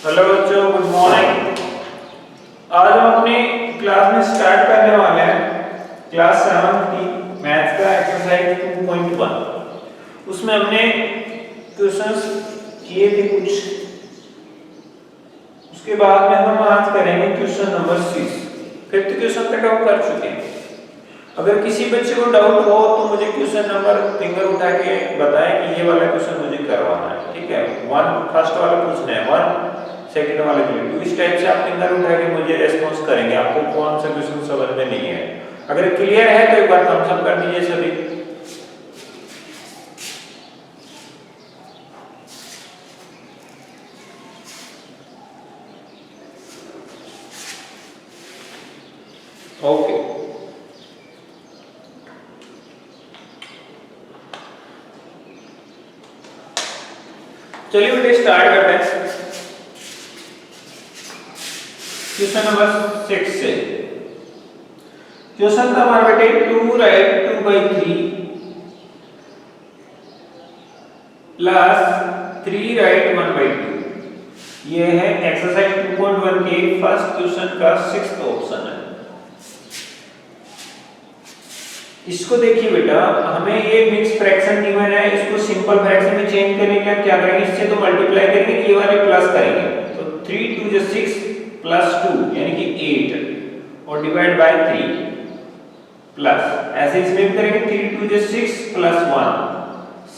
Hello बच्चों, good morning. आज हम अपनी क्लास में स्टार्ट करने वाले हैं क्लास 7 की मैथ्स का एक्सरसाइज 2.1। उसमें हमने क्वेश्चंस किए थे कुछ, उसके बाद में हम आज करेंगे क्वेश्चन नंबर 6। फिफ्थ क्वेश्चन तक हम कर चुके हैं। अगर किसी बच्चे को डाउट हो तो मुझे क्वेश्चन नंबर फिंगर उठा के बताएं कि ये वाला क्वेश्चन मुझे करवाना है, ठीक है। फर्स्ट वाला पूछना है, 1 सेकंड वाले के लिए। तो इस टाइप से आप फिंगर उठा के मुझे रेस्पॉन्स करेंगे, आपको कौन सा क्वेश्चन समझ में नहीं है। अगर क्लियर है तो एक बार थम्स अप कर दीजिए सभी। ओके, चलिए बेटे स्टार्ट करते हैं क्वेश्चन नंबर 6 से। क्वेश्चन था हमारा बेटे 2 राइट 2/3 प्लस 3 राइट 1/2। ये है एक्सरसाइज 2.1 के फर्स्ट क्वेश्चन का 6th ऑप्शन है। इसको देखिए बेटा, हमें ये मिक्स फ्रैक्शन गिवन है, इसको सिंपल फ्रैक्शन में चेंज करने के लिए क्या करेंगे, इससे तो मल्टीप्लाई करेंगे, ये वाले प्लस करेंगे। तो 3 2 6 प्लस 2 यानी कि 8 और डिवाइड बाय 3 प्लस, ऐसे इसमें भी करेंगे 3 2 6 प्लस 1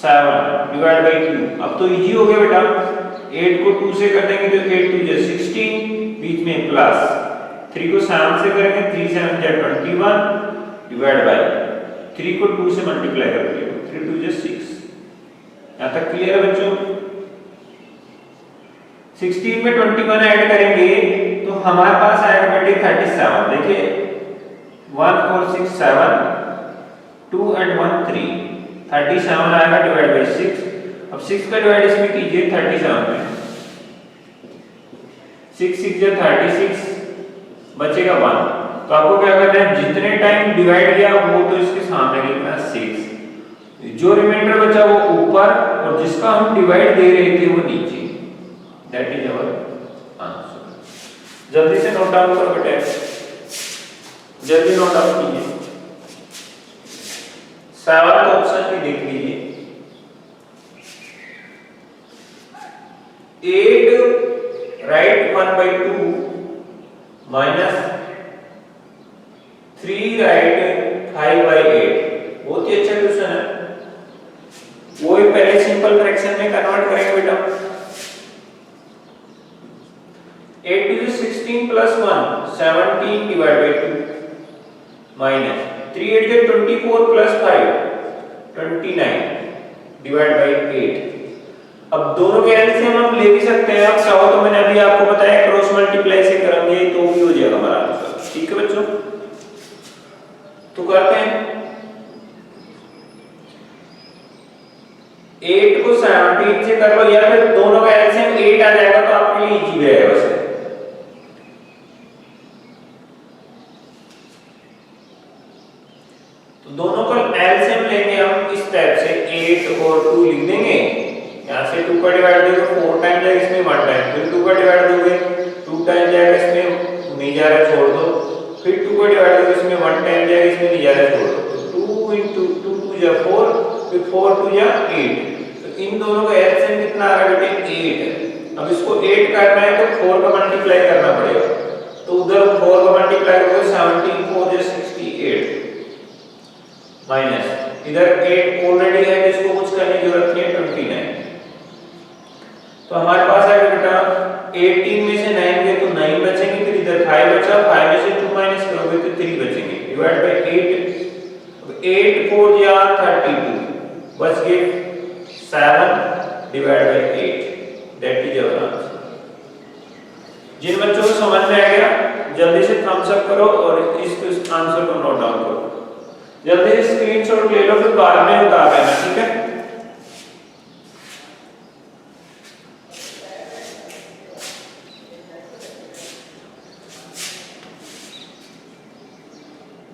7 डिवाइड बाय 2। अब तो इजी हो गया बेटा, 8 को 2 से कर देंगे तो 8 2 16, बीच में प्लस 3 को 7 से करेंगे 3 7 21 डिवाइड बाय 3 को 2 से मल्टीप्लाई करेंगे 3 2 6। यहां तक क्लियर है बच्चों? 16 में 21 ऐड करेंगे तो हमारे पास आएगा बेटे 37। देखिए 1 और 6 7, 2 and 1 3, 37 आएगा डिवाइड बाय 6। अब 6 का डिवाइड इसमें कीजिए 37 में, 6 6 जा 36, बचेगा 1। तो आपको क्या करना है, जितने टाइम डिवाइड किया वो तो इसके सामने लिखना है 6, जो रिमाइंडर बचा वो ऊपर और जिसका हम डिवाइड दे रहे थे वो नीचे। That is our answer. जल्दी से नोट डाउन करो बेटे, जल्दी नोट डाउन कीजिए। 7th ऑप्शन भी देख लीजिए, 8 राइट 1/2 माइनस 3 राइट 5/8। बहुत ही अच्छा क्वेश्चन है। वो ही पहले सिंपल फ्रैक्शन में कन्वर्ट करेंगे बेटा। 8 to 16 plus 1 17 divided by 2 minus 3 8 के 24 plus 5 29 divided by 8। अब दोनों के एलसीएम हम ले भी सकते हैं, आप चाहो तो मैंने अभी आपको बताया क्रॉस मल्टीप्लाई से करेंगे तो भी हो जाएगा हमारा आंसर। ठीक है बच्चों, तो करते हैं 8 को 17 से कर लो, या फिर दोनों का एलसीएम 8 आ जाएगा तो आपके लिए इजी रहेगा। वैसे तो दोनों का एलसीएम लेंगे हम इस टाइप से, 8 और 2 लिख देंगे। यहां से 2 का डिवाइड दोगे 4 टाइम जाएगा, इसमें 1 टाइम, फिर 2 का डिवाइड दोगे 2 टाइम जाएगा, इसमें नहीं जा रहा छोड़ दो, फिर 2 का डिवाइड दोगे इसमें 1 टाइम जाएगा, इसमें नहीं जा रहा छोड़ दो। तो 2 into 2 2 जा 4, फिर 4 2 जा 8। तो इन दोनों का एलसीएम कितना आ रहा है बेटे, 8 है। अब इसको 8 करना है तो 4 का मल्टीप्लाई करना पड़ेगा, तो उधर 4 का मल्टीप्लाई करोगे 17 4 जा 68 माइनस इधर 8 ऑलरेडी है जिसको कुछ करने की जरूरत नहीं है 29। तो हमारे पास आएगा बेटा 18 में से 9 गए तो 9 बचेंगे, फिर इधर 5 बचा, 5 में से 2 माइनस करोगे तो 3 बचेंगे डिवाइड बाय 8। 8 4 या 32 बच गए 7 divide by 8। That is our answer. जिन बच्चों को समझ में आ गया जल्दी से थम्स अप करो और इस आंसर को नोट डाउन करो। जल्दी से स्क्रीनशॉट ले लो, फिर बाद में उतार लेना, ठीक है।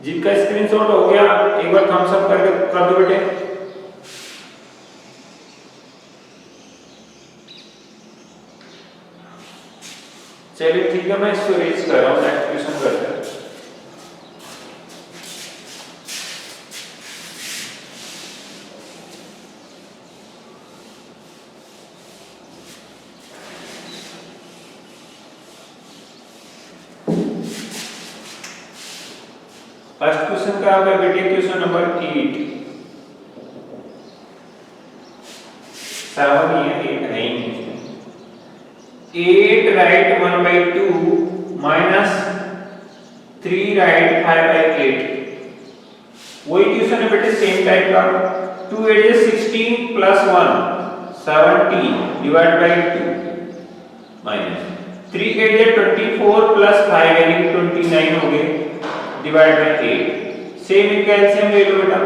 जिनका स्क्रीनशॉट हो गया एक बार थम्स अप करके कर दो बेटे। चलिए ठीक है, मैं इसको रेज कर रहा हूँ, नेक्स्ट क्वेश्चन करते हैं। फर्स्ट क्वेश्चन का होगा बेटे क्वेश्चन नंबर 8। 7 ही है, 8 है ही नहीं। 8 राइट 1/2 माइनस 3 राइट 5/8। वही क्वेश्चन है बेटे, सेम टाइप का। 2 8 is 16 plus 1 17 divided by 2 minus 3 8 is 24 plus 5 यानी 29 हो गए डिवाइड बाय 8। सेम इनका एलसीएम ले लो बेटा।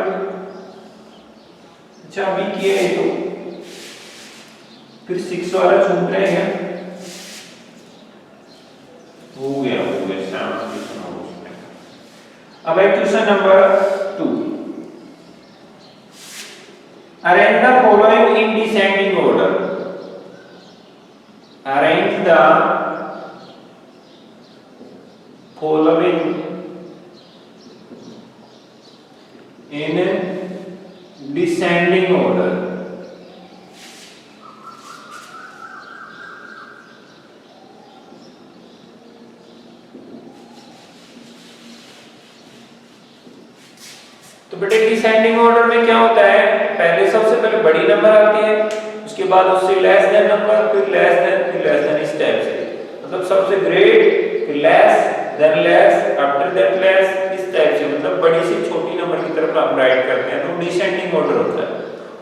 अच्छा अभी किया है तो फिर 6 वाला छूट रहा है, हो गया अब है question number 2। Arrange the following in descending order. Arrange the following in descending order। तो बेटे डिसेंडिंग ऑर्डर में क्या होता है, पहले सबसे पहले बड़ी नंबर आती है, उसके बाद उससे लेस देन नंबर, फिर लेस देन, फिर लेस देन, इस टाइप से। मतलब सबसे ग्रेट, फिर less, than less, after that less, इस टाइप से। मतलब बड़ी से छोटी नंबर की तरफ हम राइट करते हैं, तो डिसेंडिंग ऑर्डर होता है।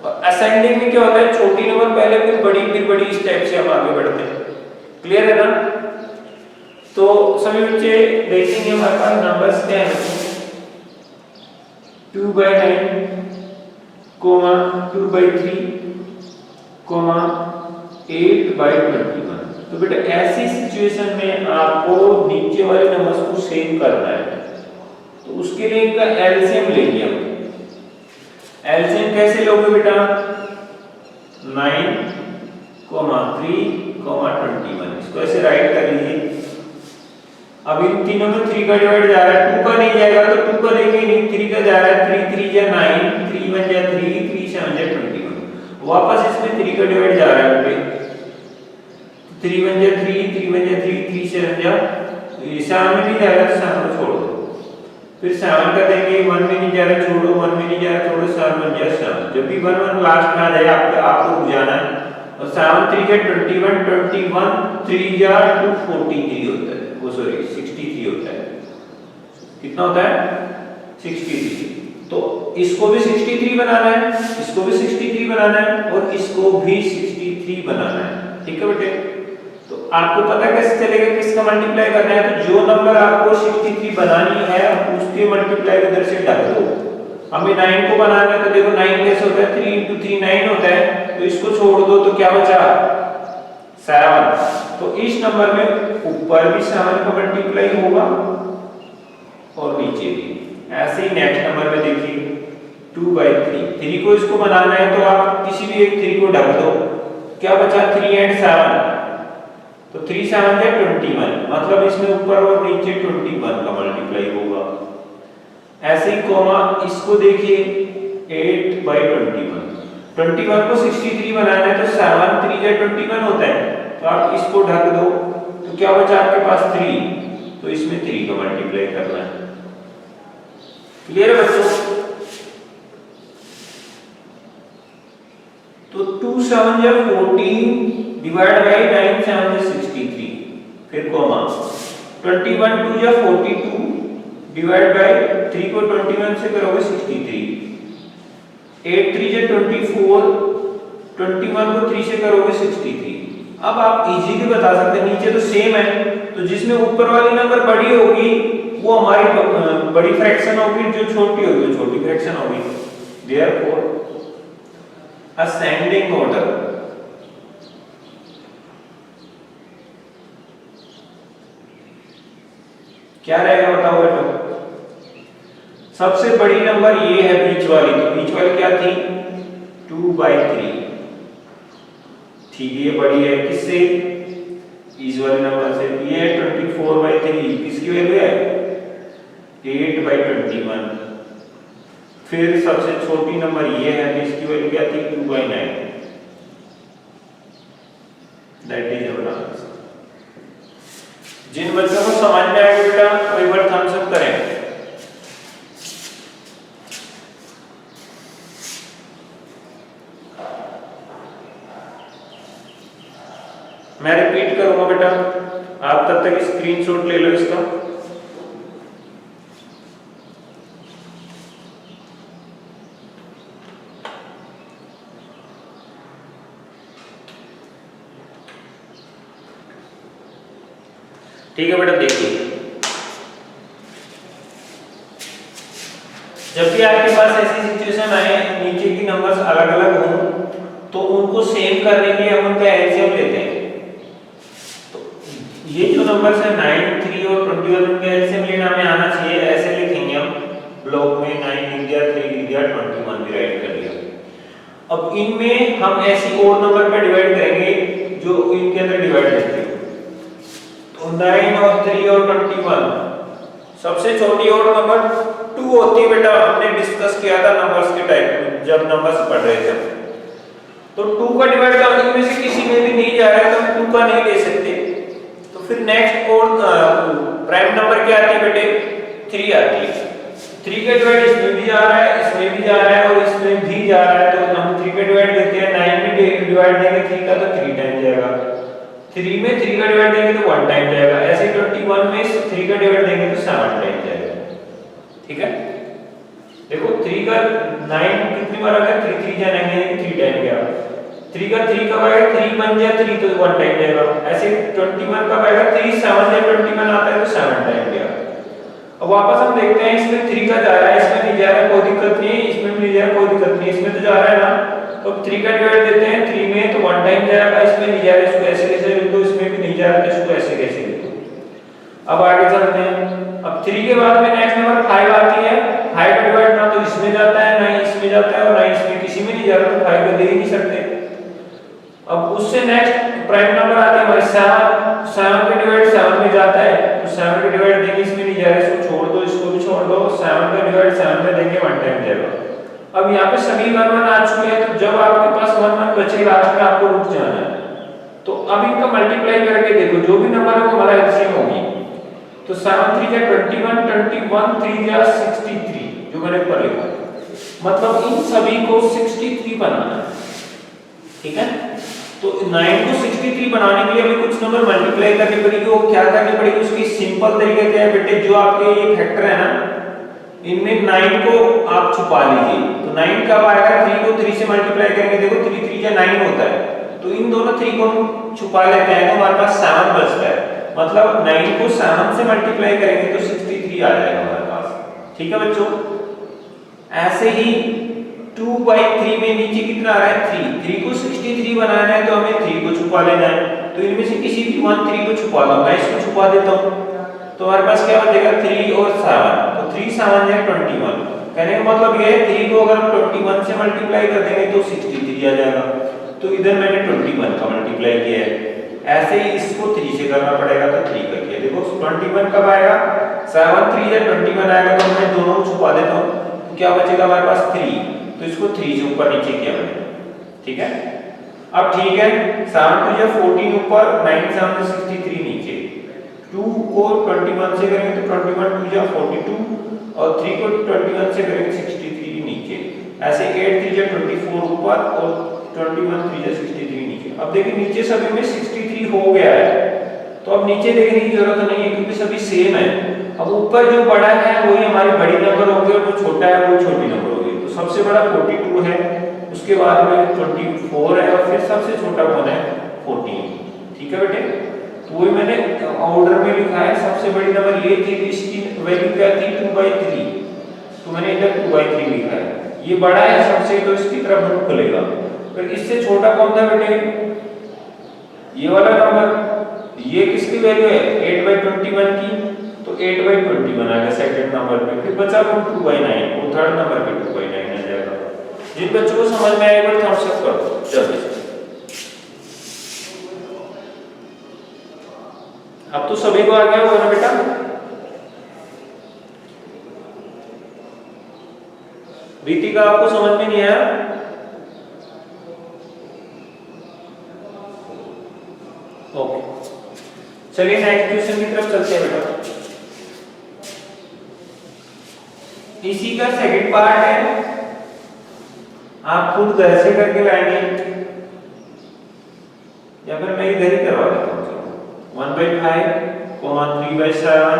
और असेंडिंग में क्या होता है, छोटी नंबर पहले, फिर बड़ी, इस टाइप से हम आगे बढ़ते हैं। क्लियर है ना? तो सभी बच्चे देखेंगे हमारे पास नंबर्स क्या है। 2/9, 2/3, 8/21। तो बेटा ऐसी सिचुएशन में आपको नीचे वाले नंबर्स को सेव करना है, तो उसके लिए इनका एलसीएम लेंगे हम। एलसीएम कैसे लोगे बेटा? 9, 3, 21। इसको ऐसे राइट कर लीजिए। अब इन तीनों में 3 का डिवाइड जा रहा है, 2 का नहीं जाएगा तो 2 का लेंगे नहीं, 3 का जा रहा है, 3 3 जा 9, 3 1 जा 3, 3 7 जा 21। वापस इसमें 3 का डिवाइड जा रहा है बेटे, 3 1 जा 3, 3 1 जा 3, 3 7 जा, 7 में नहीं जा रहा तो 7 को छोड़ दो। फिर 7 का देंगे, 1 में नहीं जा रहा छोड़ो, 1 में नहीं जा रहा छोड़ो, 7 1 जा 7। जब भी 1 1 लास्ट में आ जाए आपको रुक जाना है। और 7 3 जा 21, 3 जा 243 होता है, वो सॉरी 63 होता है। कितना होता है? 63। तो इसको भी 63 बनाना है, इसको भी 63 बनाना है, और इसको भी 63 बनाना है। ठीक है बेटे? तो आपको पता कैसे चलेगा किसका मल्टीप्लाई करना है? तो जो नंबर आपको 63 बनानी है उसके मल्टीप्लाई उधर से ढक दो। हमें 9 को बनाना है, तो देखो 9 कैसे होता है, 3 × 3 9 होता है, तो इसको छोड़ दो तो क्या बचा? 7। तो इस नंबर में ऊपर भी 7 का मल्टीप्लाई होगा और नीचे भी। ऐसे ही नेक्स्ट नंबर में देखिए 2/3। 3 को इसको बनाना है तो आप किसी भी एक 3 को ढक दो, क्या बचा? 3 and 7, तो 3 7 जा 21। मतलब इसमें ऊपर और नीचे 21 का मल्टीप्लाई होगा। ऐसे ही कोमा इसको देखिए 8/21। 21 को 63 बनाना है तो 7 3 जा 21 होता है, तो आप इसको ढक दो तो क्या बचा आपके पास? 3। तो इसमें 3 का मल्टीप्लाई करना है। क्लियर है बच्चों? तो 2 7 जा 14 डिवाइड बाय 9 7 जा 63। फिर कोमा 21 2 जा 42 डिवाइड बाय 3 को 21 से करोगे 63। 8 3 जा 24, 21 को 3 से करोगे 63। अब आप इजीली बता सकते हैं, नीचे तो सेम है, तो जिसमें ऊपर वाली नंबर बड़ी होगी वो हमारी बड़ी फ्रैक्शन होगी, जो छोटी होगी वो छोटी फ्रैक्शन होगी। देयरफॉर असेंडिंग ऑर्डर क्या रहेगा बताओ बेटा? सबसे बड़ी नंबर ये है बीच वाली, तो बीच वाली क्या थी? 2/3। ठीक है, ये बड़ी है किससे? इस वाले नंबर से। ये है 24/3, किसकी वैल्यू है 8/21। फिर सबसे छोटी नंबर ये है, इसकी वैल्यू क्या थी 2/9। That is our answer. जिन बच्चों को समझ में आएगा बेटा वो एक बार थम्स अप करें। मैं रिपीट करूंगा बेटा, आप तब तक स्क्रीनशॉट ले लो इसका। ठीक है बेटा, देखिए जब भी आपके पास ऐसी सिचुएशन आए नीचे की नंबर्स अलग अलग हों तो उनको सेम करने के लिए हम उनका एलसीएम लेते हैं। तो ये जो नंबर्स है 9, 3 और 21 उनका एलसीएम लेना हमें आना चाहिए। ऐसे लिखेंगे हम ब्लॉक में 9 लिख दिया, 3 लिख दिया, 21 भी राइट कर दिया। अब इनमें हम ऐसी और नंबर पे डिवाइड करेंगे जो इनके अंदर डिवाइड रहते हैं। 9 और 3 और 21, सबसे छोटी और नंबर 2 होती है बेटा। हमने डिस्कस किया था नंबर्स के टाइप में जब नंबर्स पढ़ रहे थे। तो 2 का डिवाइड करना इनमें से किसी में भी नहीं जा रहा है तो हम 2 का नहीं ले सकते। तो फिर नेक्स्ट और प्राइम नंबर क्या आती है बेटे 3 आती है। 3 का डिवाइड इसमें भी जा रहा है, इसमें भी जा रहा है और इसमें भी जा रहा है। तो हम 3 का डिवाइड देते हैं, 9 में डिवाइड देंगे 3 का तो 3 टाइम जाएगा। 3 में 3 का डिवाइड देंगे तो 1 टाइम जाएगा। ऐसे 21 में 3 का डिवाइड देंगे तो 7 टाइम जाएगा। ठीक है, देखो 3 का 9 कितनी बार आ गया 3 3 जाएंगे 3 टाइम गया। 3 का 3 कब आएगा 3 बन गया 3 तो 1 टाइम जाएगा। ऐसे 21 कब आएगा 3 7 या 21 आता है तो 7 टाइम गया। अब वापस हम देखते हैं इसमें 3 का जा रहा है, इसमें नहीं जा रहा है, कोई दिक्कत नहीं है। इसमें भी नहीं जा रहा, कोई दिक्कत नहीं है, इसमें तो जा रहा है ना। तो 3 का डिवाइड देते हैं 3 में तो 1 टाइम जाएगा। इसमें नहीं जा रहा, इसको ऐसे कैसे लिख दो, इसमें भी नहीं जा रहा तो इसको ऐसे कैसे लिख दो। अब आगे चलते हैं। अब 3 के बाद में नेक्स्ट नंबर 5 आती है। 5 का डिवाइड ना तो इसमें जाता है ना इसमें जाता है और ना इसमें किसी में नहीं जा रहा तो 5 का दे ही नहीं सकते। अब उससे नेक्स्ट प्राइम नंबर आती है हमारी 7। 7 का डिवाइड 7 में जाता है तो 7 का डिवाइड देंगे, इसमें नहीं जा रहा इसको छोड़ दो, इसको भी छोड़ दो। 7 का डिवाइड 7 में देंगे 1 टाइम जाएगा। अब यहाँ पे सभी 1 1 आ चुके हैं तो जब आपके पास 1 1 बचे लास्ट में आपको रुक जाना है। तो अब इनका मल्टीप्लाई करके देखो जो भी नंबर है वो हमारा एलसीएम होगी। तो 7 3 जा 21, 21 3 जा 63 जो मैंने ऊपर लिखा। मतलब इन सभी को 63 बनाना है। ठीक है, तो 9 को 63 बनाने के लिए हमें कुछ नंबर मल्टीप्लाई करनी पड़ेगी। वो क्या करनी पड़ेगी उसकी सिंपल तरीका क्या है बेटे, जो आपके ये फैक्टर है ना इनमें 9 को आप छुपा लीजिए। तो 9 कब आएगा 3 को 3 से मल्टीप्लाई करेंगे, देखो 3 3 या 9 होता है तो इन दोनों 3 को हम छुपा लेते हैं तो हमारे पास 7 बचता है। मतलब 9 को 7 से मल्टीप्लाई करेंगे तो 63 आ जाएगा हमारे पास। ठीक है बच्चों, ऐसे ही 2/3 में नीचे कितना आ रहा है 3। 3 को 63 बनाना है तो हमें 3 को छुपा लेना है। तो इनमें से किसी भी 1 3 को छुपा लो, मैं इसको छुपा देता हूं तो हमारे पास क्या बचेगा 3 और 7। तो 3 7 या 21। कहने का मतलब ये है 3 को अगर हम 21 से मल्टीप्लाई कर देंगे तो 63 आ जाएगा। तो इधर मैंने 21 का मल्टीप्लाई किया है। ऐसे ही इसको 3 से करना पड़ेगा तो 3 का किया। देखो 21 कब आएगा 7 3 या 21 आएगा तो मैं दोनों छुपा देता हूं तो क्या बचेगा हमारे पास 3। तो इसको 3 से ऊपर नीचे किया मैंने। ठीक है, अब ठीक है 7 2 या 14 ऊपर 9 7 63 नीचे। 2 को 21 से करेंगे तो 21 2 या 42 और 3 को 21 से करेंगे 63 नीचे। ऐसे 8 3 या 24 ऊपर और 21 3 या 63 नीचे। अब देखिए नीचे सभी में 63 हो गया है तो अब नीचे देखने की जरूरत नहीं है क्योंकि सभी सेम है। अब ऊपर जो बड़ा है वही हमारी बड़ी नंबर होगी और जो छोटा है वो छोटी नंबर होगी। तो सबसे बड़ा 42 है, उसके बाद में 24 है और फिर सबसे छोटा कौन है 14। ठीक है बेटे, तो वही मैंने ऑर्डर में लिखा है। सबसे बड़ी नंबर ये थी, इसकी वैल्यू क्या थी 2/3 तो मैंने इधर 2/3 लिखा है। ये बड़ा है सबसे तो इसकी तरफ मुंह खुलेगा। फिर इससे छोटा कौन था बेटे ये वाला नंबर, ये किसकी वैल्यू है 8/21 की तो 8/21 आ गया सेकंड नंबर पे। फिर बचा 2/9 वो थर्ड नंबर पे 2/9 आ जाएगा। जिन बच्चों को समझ में आएगा थम्स अप करो जल्दी। अब तो सभी को आ गया होगा ना बेटा? रीतिका आपको समझ में नहीं आया? ओके, चलिए नेक्स्ट क्वेश्चन की तरफ चलते हैं बेटा। इसी का सेकंड पार्ट है, आप खुद घर से करके लाएंगे या फिर मैं इधर ही करवा देता हूँ। 1/5, 3/7,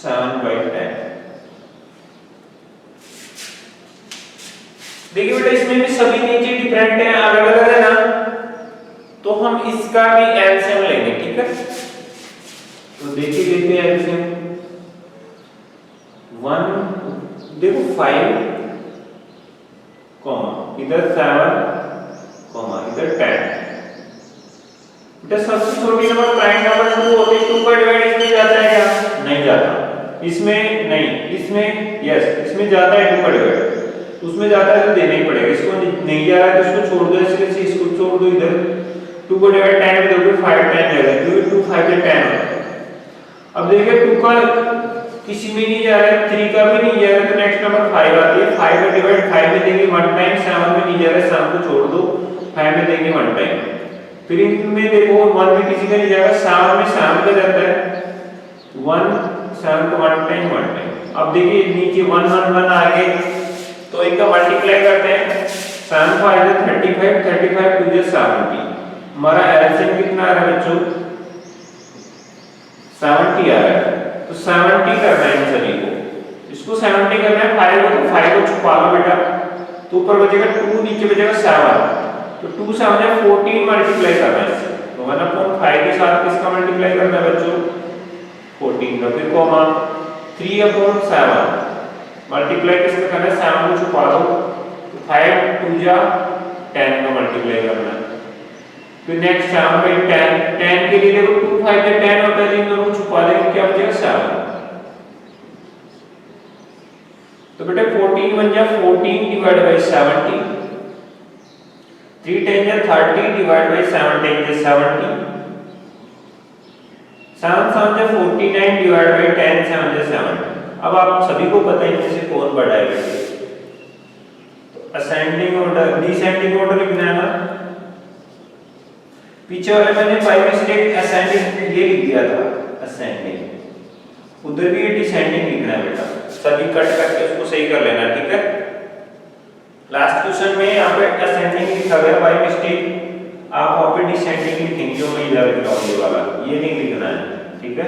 7/10। देखिए बेटा, इसमें भी सभी नीचे डिफरेंट है, अलग अलग है ना, तो हम इसका भी एलसीएम लेंगे, ठीक है? तो देखिए लेते हैं एलसीएम। 1 देखो 5, इधर 7, इधर 10। बेटा सबसे छोटी नंबर प्राइम नंबर 2 होती है, 2 का डिवाइड इसमें जाता है क्या? नहीं जाता। इसमें नहीं, इसमें यस, इसमें जाता है 2 का डिवाइड, उसमें जाता है तो देना ही पड़ेगा। इसको नहीं जा रहा है तो इसको छोड़ दो, इसलिए इसको छोड़ दो इधर। 2 को डिवाइड 10 में दोगे 5 10 जाएगा, 2 2 5 10 होता है। अब देखिए 2 का किसी में नहीं जा रहा है, 3 का भी नहीं जा रहा है, तो नेक्स्ट नंबर 5 आती है। 5 का डिवाइड 5 में देंगे 1 टाइम, 7 में नहीं जा रहा है, 7 को छोड़ दो, 5 में देंगे 1 टाइम। फिर इनमें देखो 1 में किसी का नहीं जाएगा, 7 में 7 का जाता है, 1 7 को 1 टाइम 1 टाइम। अब देखिए नीचे 1 1 1 आ गए, तो इनका मल्टीप्लाई करते हैं। 7 5 35, 35 2 70। हमारा एलसीएम कितना आ रहा है बच्चों? 70 आ रहा है। तो 70 करना है इन सभी को, इसको 70 करना है। 5 को तो 5 को छुपा लो बेटा, तो ऊपर बचेगा 2, नीचे बचेगा 7। तो 2 7 है 14 मल्टीप्लाई करना है इससे। तो 1/5 के साथ किसका मल्टीप्लाई करना है बच्चों? 14 का। फिर कॉमा 3/7 मल्टीप्लाई किसका करना है? 7 को छुपा दो, तो 5 2 10 का मल्टीप्लाई करना है। फिर नेक्स्ट 7/10, 10 के लिए देखो 2 5 में 10 होता है, इन दोनों को छुपा देंगे, क्या बचेगा? 7। तो बेटा 14 1 14 divide by 70, 3 10 30 divide by 7 10 70, 7 7 49 divide by 10 7 70। अब आप सभी को पता है इनमें से कौन बड़ा है। असेंडिंग ऑर्डर, डिसेंडिंग ऑर्डर लिखना है ना। पीछे वाले मैंने बाय मिस्टेक असेंडिंग ये लिख दिया था, असेंडिंग, उधर भी ये डिसेंडिंग लिखना है बेटा। सभी कट करके उसको सही कर लेना, ठीक है? लास्ट क्वेश्चन में यहाँ पे असेंडिंग लिखा गया बाय मिस्टेक, आप वहाँ पे डिसेंडिंग लिखेंगे, जो मैं इधर लिखा हूँ ये वाला, ये नहीं लिखना है, ठीक है?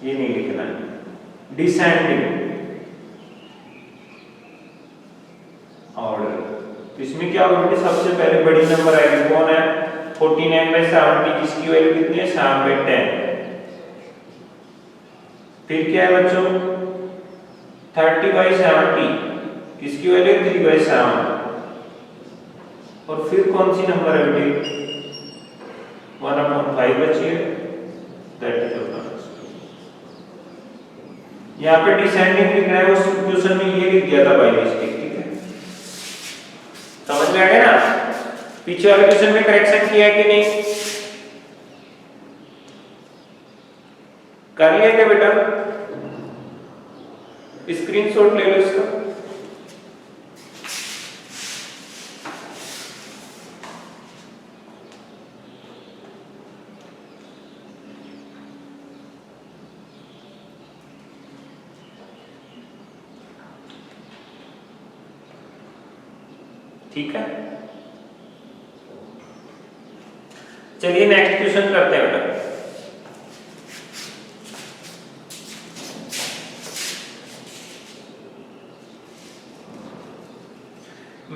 ये नहीं लिखना है, डिसेंडिंग ऑर्डर। तो इसमें क्या होगा? सबसे पहले बड़ी नंबर आएगी, कौन है? 49/70, जिसकी वैल्यू कितनी है? 7/10। फिर क्या है बच्चों? 30/70, किसकी वैल्यू? 3/7। और फिर कौन सी नंबर है बेटी? 1/5 बची है, दैट इज ऑल्सो। यहाँ पे डिसेंडिंग लिखना है, उस क्वेश्चन में ये लिख दिया था बाय मिस्टेक, ठीक है? समझ में आ गया ना? पीछे वाले क्वेश्चन में करेक्शन किया है कि नहीं? कर लिया क्या बेटा? स्क्रीनशॉट ले लो इसका। ठीक है, चलिए नेक्स्ट क्वेश्चन करते हैं बेटा।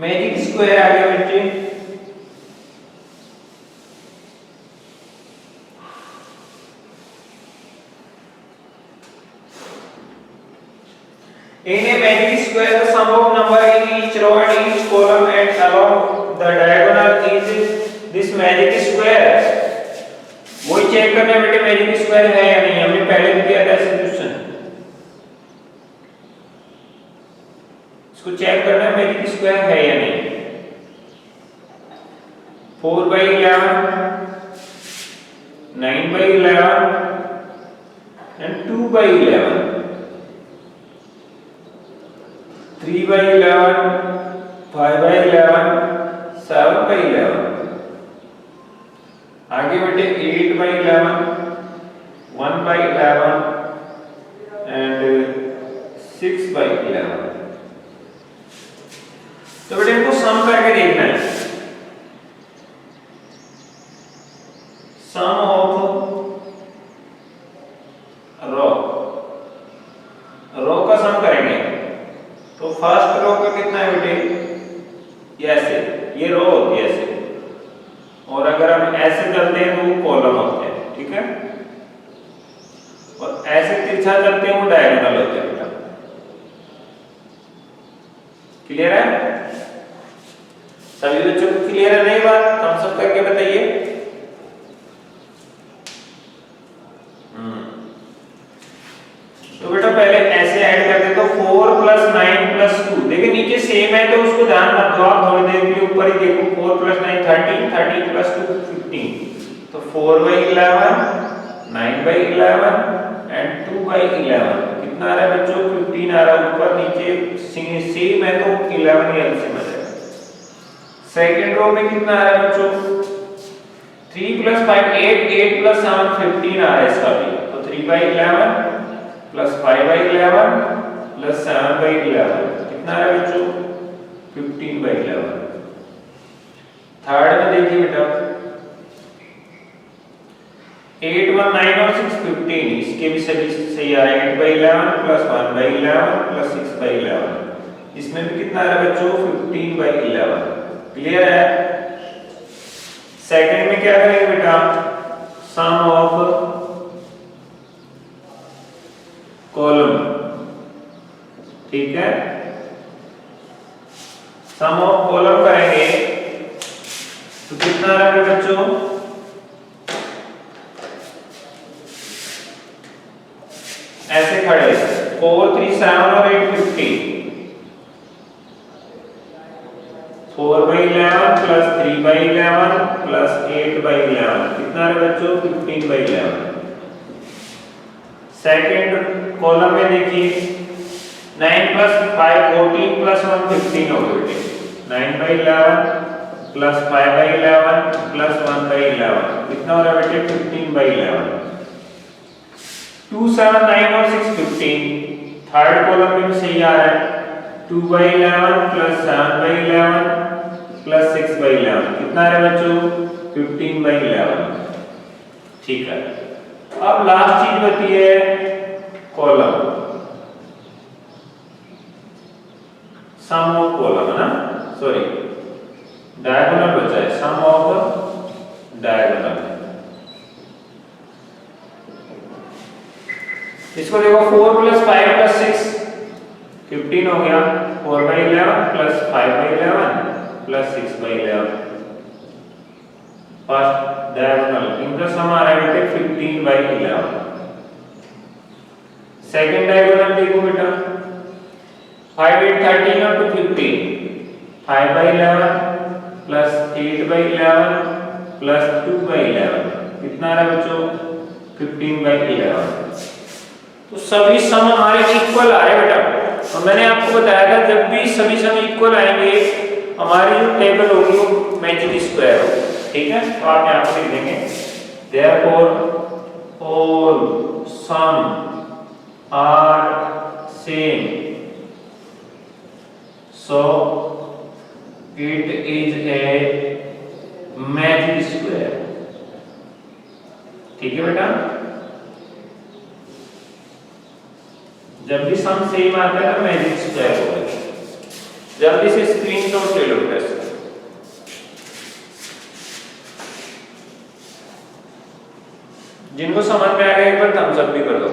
मैजिक स्क्वायर आ गया बच्चे। In a magic square, the sum of number in each row and each column and along the diagonal is this magic square. वही चेक करना है बेटे मैजिक स्क्वायर है या नहीं, हमने पहले भी किया था सॉल्यूशन। इसको चेक करना है मैजिक स्क्वायर है या नहीं। 4/11 9/11 and 2/11, 3/11, 5/11, 7/11। आगे बढ़े 8/11, 1/11 and 6/11। तो बेटे इनको सम करके देखना है। सम ऑफ रो का सम करेंगे तो फर्स्ट रो का कितना है बेटे, ये ऐसे, ये रो होती है ऐसे, और अगर हम ऐसे चलते हैं तो वो कॉलम होते हैं, ठीक है, और ऐसे तिरछा चलते हैं वो डायगोनल होते हैं बेटा। क्लियर है? सभी बच्चों को क्लियर है नहीं बात? हम सब करके बताइए। तो बेटा पहले ऐसे ऐड करते तो 4 + 9 + 2, देखिए नीचे सेम है तो उसको ध्यान मत दो, आप थोड़ी देर के लिए ऊपर ही देखो। 4 + 9 13, 13 + 2 15, तो 4/11, 9/11 and 2/11 कितना आ रहा है बच्चों, 15 आ रहा है। ऊपर नीचे सेम है तो 11 ही एलसीएम आ जाएगा। सेकंड रो में कितना आ रहा है बच्चों, 3 + 5 8, 8 + 7 15 आ रहा है इसका भी, तो 3/11 + 5/11 + 7/11 कितना आ रहा है बच्चों, 15/11। थर्ड में देखिए बेटा 8 1 9 और 6 15, इसके भी सभी सही आ रहे हैं। 8/11 + 1/11 + 6/11, इसमें भी कितना आ रहा है बच्चों, 15/11। क्लियर है? सेकंड में क्या करेंगे बेटा, सम ऑफ कॉलम, ठीक है, सम ऑफ कॉलम करेंगे तो कितना आ रहा है बच्चों, ऐसे खड़े 4 3 7 और 8 15, 4/11 + 3/11 + 8/11 कितना है बच्चों, 15/11। सेकंड कॉलम में देखिए 9 + 5 14 + 1 15 हो गए बेटे, 9/11 + 5/11 + 1/11 कितना हो रहा है बेटे, 15/11। 2 7 9 और 6 15, थर्ड कॉलम में भी सही आ रहा है। 2/11 + 7/11 + 6/11 कितना है बच्चों, 15/11। ठीक है, अब लास्ट चीज बची है कॉलम, सम ऑफ कॉलम है ना, सॉरी डायगोनल बचा है, सम ऑफ डायगोनल। इसको देखो 4 + 5 + 6 15 हो गया, 4/11 + 5/11 + 6/11, फर्स्ट डायगोनल इनका सम आ रहा है बेटे 15/11। सेकंड डायगोनल देखो बेटा 5 8 13 और 2 15, 5/11 + 8/11 + 2/11 कितना आ रहा है बच्चों, 15/11। तो सभी सम हमारे इक्वल आ रहे हैं बेटा, और मैंने आपको बताया था जब भी सभी सम इक्वल आएंगे हमारी जो टेबल होगी वो मैजिक स्क्वायर होगी, ठीक है। तो आप यहां पर लिख देंगे therefore all sum are same so it is a magic square, ठीक है बेटा। जब भी सम सेम आता है ना मैजिक स्क्वायर होगा। जल्दी से स्क्रीनशॉट ले लो बेटा, जिनको समझ में आएगा एक बार थम्स अप भी कर दो।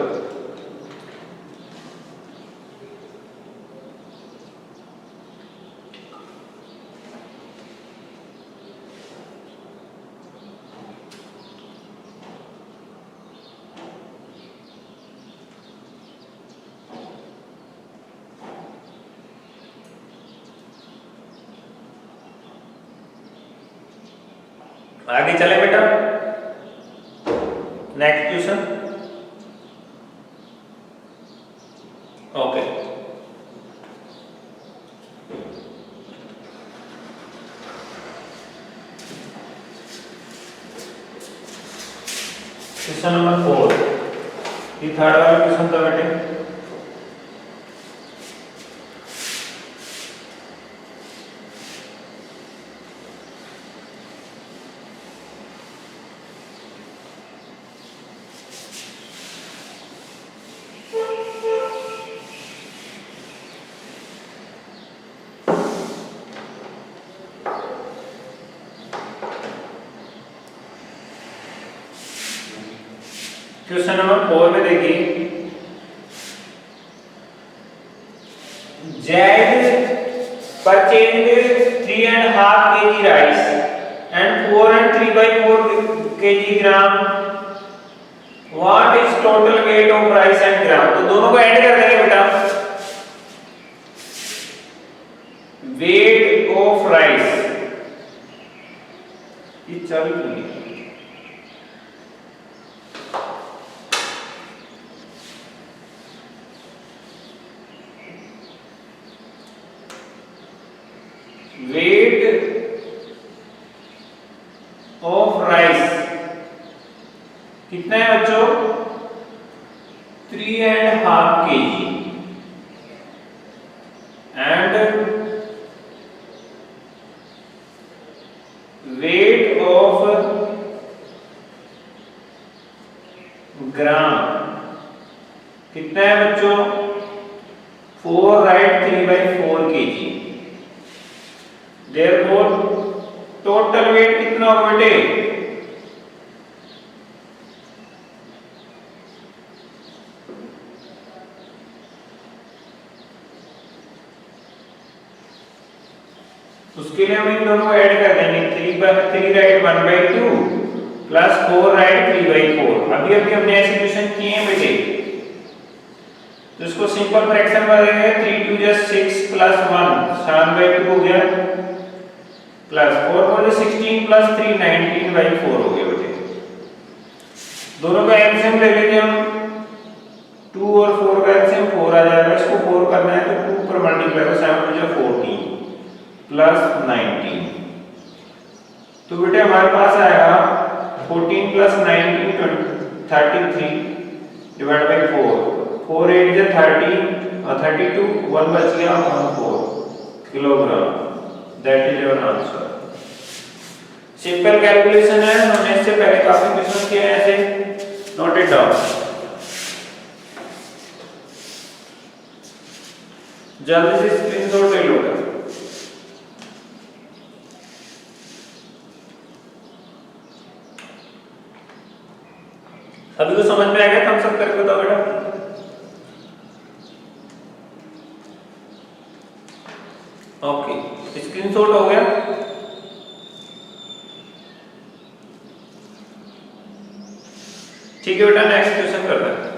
आगे चले बेटा, next question. Okay, question number 4, ये थर्ड वाला क्वेश्चन था बेटे। क्वेश्चन नंबर 4 में देखिए, Z purchased 3.5 kg rice and 4 and 3/4 kg gram. What is total weight of rice and gram? तो दोनों को ऐड कर देंगे बेटा। वेट ऑफ राइस, ये चल रही है, वेट ऑफ राइस कितना है बच्चों? 3.5 kg and weight of gram कितना है बच्चों? 4 right 3/4 kg। Therefore total weight कितना होगा बेटे? उसके लिए हम इन दोनों को ऐड कर देंगे। 3 राइट 1/2 प्लस 4 राइट 3/4। अभी अभी हमने ऐसे क्वेश्चन किए हैं बेटे, तो इसको सिंपल फ्रैक्शन में देंगे। 3 2 just 6 प्लस 1 7/2 हो गया, प्लस 4 4 16 प्लस 3 19/4 हो गया बेटे। दोनों का एलसीएम ले लेंगे हम, 2 और 4 का एलसीएम 4 आ जाएगा। इसको 4 करना है तो 2 पर मल्टीप्लाई करो, 7 हो जाए 14 प्लस 19। तो बेटे हमारे पास आएगा 14 प्लस 19 33 डिवाइड बाय 4, 4 8 जा 30 और 32, 1 बच गया 14 kilogram. That is your answer. Simple calculation है, हमने इससे पहले काफी क्वेश्चन किए हैं ऐसे, नोट इट डाउन। जल्दी से स्क्रीनशॉट ले लो। अभी तो समझ में आ गया, थम्स अप करके बताओ बेटा। ओके, स्क्रीनशॉट हो गया। ठीक है बेटा, नेक्स्ट क्वेश्चन करते हैं।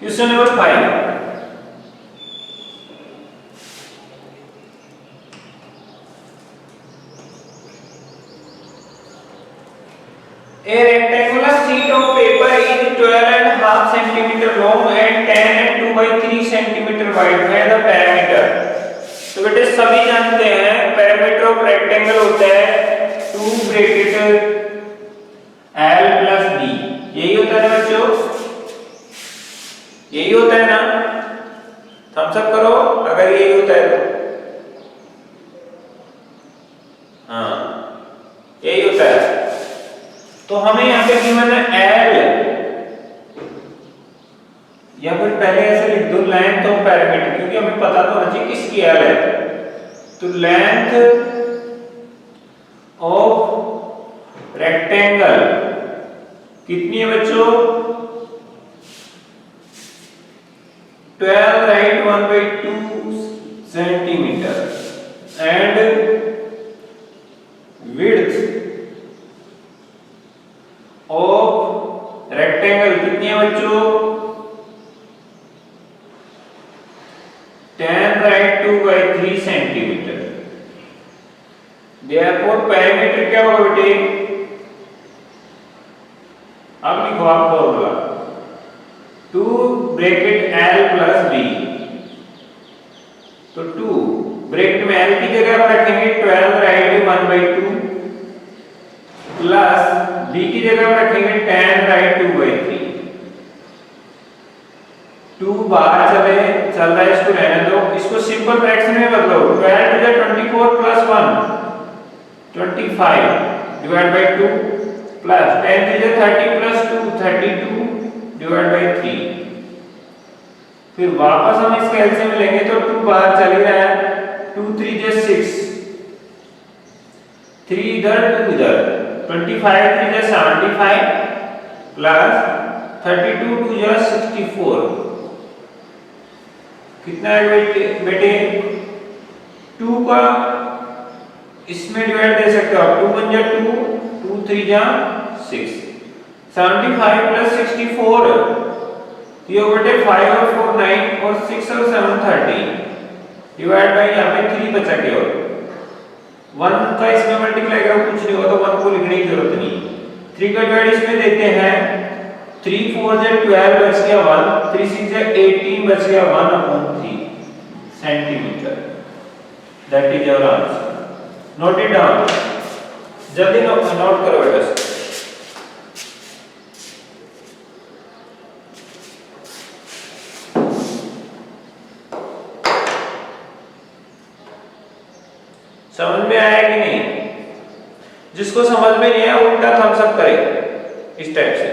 Question number 5, a rectangular sheet of paper is 12.5 centimeter long and 10 and 2/3 centimeter wide है the parameter। तो बेटे सभी जानते हैं पैरामीटर ऑफ रेक्टेंगल होता है 2 ब्रैकेट L प्लस B, यही होता है बच्चों, यही होता है ना। थम्स अप करो अगर यही होता है तो। हाँ, यही होता है। तो हमें यहाँ पे गिवन है L, या फिर पहले ऐसे लिख दो लेंथ ऑफ पैरामीटर, क्योंकि हमें पता तो होना चाहिए किसकी L है। तो लेंथ ऑफ रेक्टेंगल कितनी है बच्चों? 12 right 1/2 centimetre and width of therefore parameter क्या होगा बेटे, अब लिखो आप formula 2 bracket L plus B। तो 2 ब्रैकेट में L की जगह पर रखेंगे 12 राइट 1/2 प्लस B की जगह पर रखेंगे 10 राइट 2/3। 2 बाहर चल रहा है, इसको रहने दो, इसको सिंपल फ्रैक्शन में बदलो। 12 to the 24 plus 1 25 divide by 2 plus 10 to the 30 plus 2 32 divide by 3। फिर वापस हम इसके एलसीएम लेंगे तो 2 बाहर चल ही रहा है, 2 3 जा 6, 3 इधर 2 इधर, 25 3 जा 75 प्लस 32 2 जा 64। कितना है बेटे 2 का इसमें डिवाइड दे सकते हो आप, 2 1 जा 2 2 3 जा 6, 75 प्लस 64 ये बेटे 5 और 4 9 और 6 और 7 30 डिवाइड बाय यहाँ पे 3 बचा केवल। 1 का इसमें मल्टीप्लाई करो कुछ नहीं होगा तो 1 को लिखने की जरूरत नहीं। 3 का डिवाइड इसमें देते हैं, 3 4 जा 12 बच गया 1, 3 6 जा 18 बच गया 1/3 centimetre. That is your answer. Note it down, जल्दी नोट करो बेटा। समझ में आया कि नहीं? जिसको समझ में नहीं आया उल्टा थम्स अप करे इस टाइप से।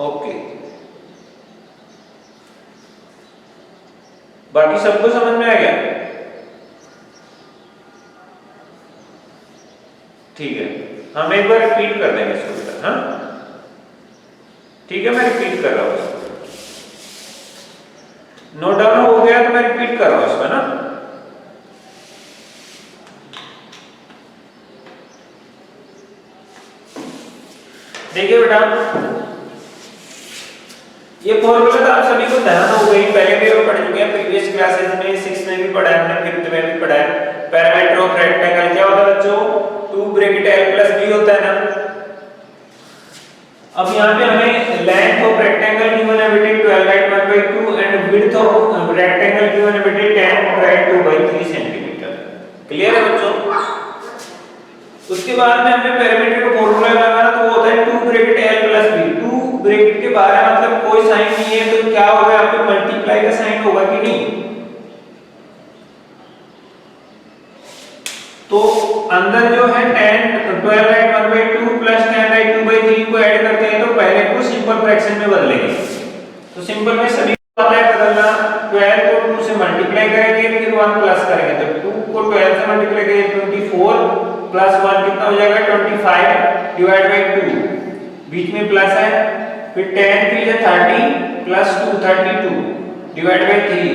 ओके, बाकी सबको समझ में आ गया? ठीक है, हम एक बार रिपीट कर देंगे इसको बेटा। हाँ ठीक है, मैं रिपीट कर रहा हूं। नोट डाउन हो गया तो मैं रिपीट कर रहा हूं इसमें ना। देखिए बेटा, ये फॉर्मूला तो आप सभी को ध्यान हो गई, पहले भी हम पढ़ चुके हैं, प्रीवियस क्लासेस में 6 में भी पढ़ा है हमने, 5th में भी पढ़ा है। पैरामीटर ऑफ रेक्टेंगल क्या होता है बच्चों, 2 ब्रैकेट L प्लस B होता है ना। अब यहाँ पे हमें लेंथ ऑफ रेक्टेंगल गिवन है बेटे 12 right 1/2 and width of rectangle given है बेटे 10 राइट 2/3 सेंटीमीटर। क्लियर है बच्चों? उसके बाद में हमें पैरामीटर का फॉर्मूला लगाना, तो वो होता है 2 bracket L plus B। 2 bracket के बाहर है मतलब कोई साइन नहीं है, तो क्या होगा यहाँ पे मल्टीप्लाई का साइन होगा कि नहीं? तो अंदर जो है 12 राइट 1/2 प्लस 10 राइट 2/3 को ऐड करते हैं तो पहले को सिंपल फ्रैक्शन में बदलेंगे। तो सिंपल में सभी को आता है बदलना, 12 को 2 से मल्टीप्लाई करेंगे फिर 1 प्लस करेंगे, तो 2 को 12 से मल्टीप्लाई करेंगे 24 प्लस 1 कितना हो जाएगा 25 डिवाइड बाय 2, बीच में प्लस है, फिर 10 3 जा 30 प्लस 2 32 डिवाइड बाय 3।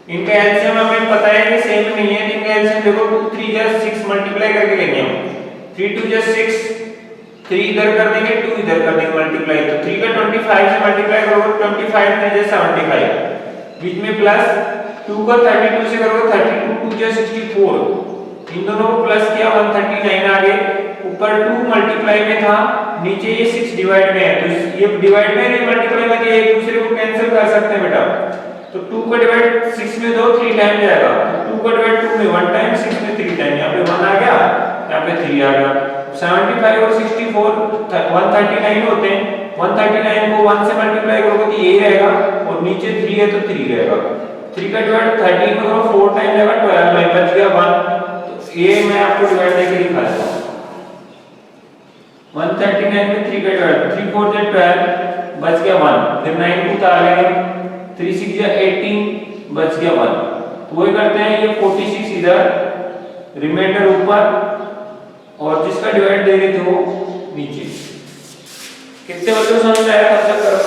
इनका एलसीएम हमें पता है कि सेम नहीं है, इनका एलसीएम देखो 2 3 जा 6 मल्टीप्लाई करके लेंगे हम, 3 2 जा 6, 3 इधर कर देंगे 2 इधर कर देंगे मल्टीप्लाई, तो 3 का 25 से मल्टीप्लाई करोगे 25 3 जा 75, बीच में प्लस 2 का 32 से करोगे 32 2 जा 64, इन दोनों को प्लस किया 139 आ गए, ऊपर 2 मल्टीप्लाई में था, नीचे ये 6 डिवाइड में है, तो ये डिवाइड में नहीं मल्टीप्लाई में, ये एक दूसरे को कैंसिल कर सकते हैं बेटा। तो 2 का डिवाइड 6 में दो 3 टाइम जाएगा, तो 2 का डिवाइड 2 में 1 टाइम, 6 में 3 टाइम, यहाँ पे 1 आ गया, यहाँ पे 3 आ गया। 75 और 64 139 होते हैं, 139 को 1 से मल्टीप्लाई करोगे तो ये रहेगा, और नीचे 3 है तो 3 रहेगा। 3 का डिवाइड 13 में करो 4 टाइम जाएगा 12 में बच गया 1, तो ये मैं आपको डिवाइड करके दिखा देता हूँ। 139 में 3 का डिवाइड 3 4 जा 12 बच गया 1, फिर 9 को उतार लेंगे, 3 6 जा 18 बच गया 1, तो वही करते हैं, ये 46 इधर रिमाइंडर ऊपर और जिसका डिवाइड दे रहे थे वो नीचे। कितने बच्चों को समझ आया? तब तक करो,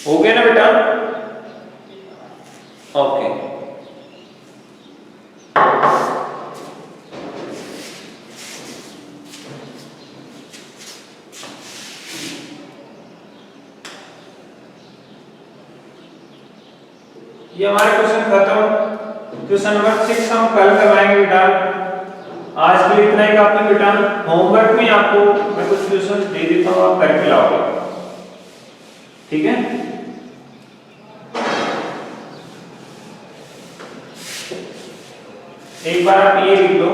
हो गया ना बेटा? ओके, ये हमारे क्वेश्चन खत्म। क्वेश्चन नंबर 6 हम कल करवाएंगे बेटा। आज के लिए इतना ही काफी बेटा। होमवर्क में आपको मैं कुछ क्वेश्चन दे देता हूँ, आप करके लाओगे, ठीक है। एक बार आप ये लिख लो,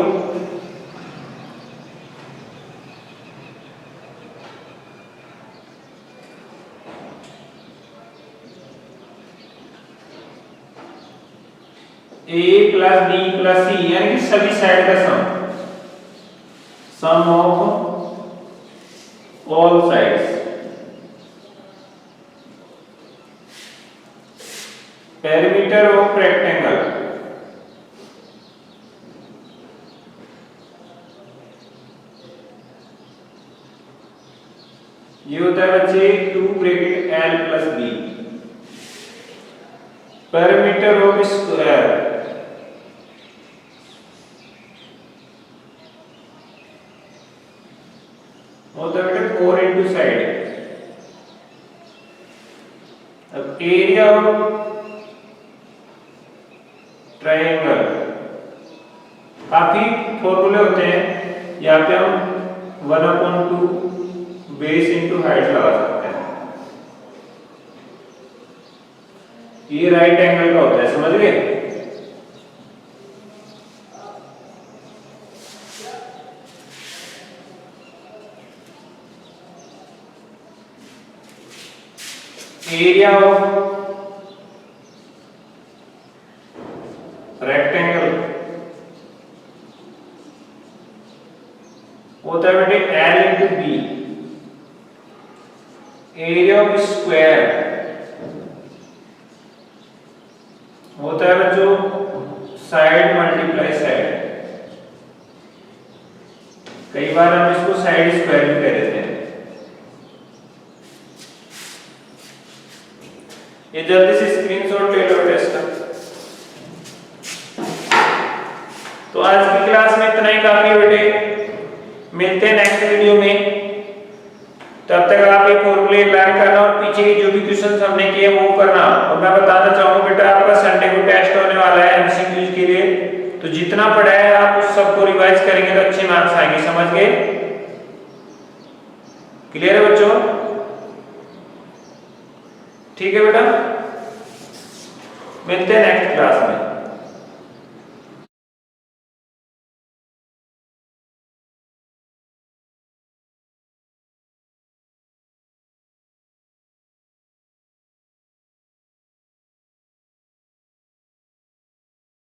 a plus b plus c, यानी कि सभी साइड का sum of all sides, perimeter of rectangle, ये होता है बच्चे 2 bracket l plus b, perimeter of square होता है बेटा 4 इंटू साइड। अब एरिया ऑफ ट्रायंगल, काफी फॉर्मूले होते हैं, यहाँ पे हम 1/2 बेस इंटू हाइट लगा सकते हैं। ये राइट एंगल का होता है, समझ गए। एरिया ऑफ रेक्टेंगल होता है बेटे L into B. Area of square होता है बच्चों साइड मल्टीप्लाई साइड। कई बार हम इसको साइड स्क्वायर भी कह देते हैं। ये जल्दी से स्क्रीनशॉट ले लो बेटा इसका। तो आज की क्लास में इतना ही काफी है बेटे, मिलते हैं नेक्स्ट वीडियो में। तब तक आप ये फॉर्मूले लर्न करना और पीछे के जो भी क्वेश्चंस हमने किए वो करना। और मैं बताना चाहूंगा बेटा, आपका संडे को टेस्ट होने वाला है एमसीक्यूज के लिए, तो जितना पढ़ा है आप उस सबको रिवाइज करेंगे तो अच्छे मार्क्स आएंगे, समझ गए। क्लियर है बच्चों, ठीक है बेटा, मिलते हैं नेक्स्ट क्लास में।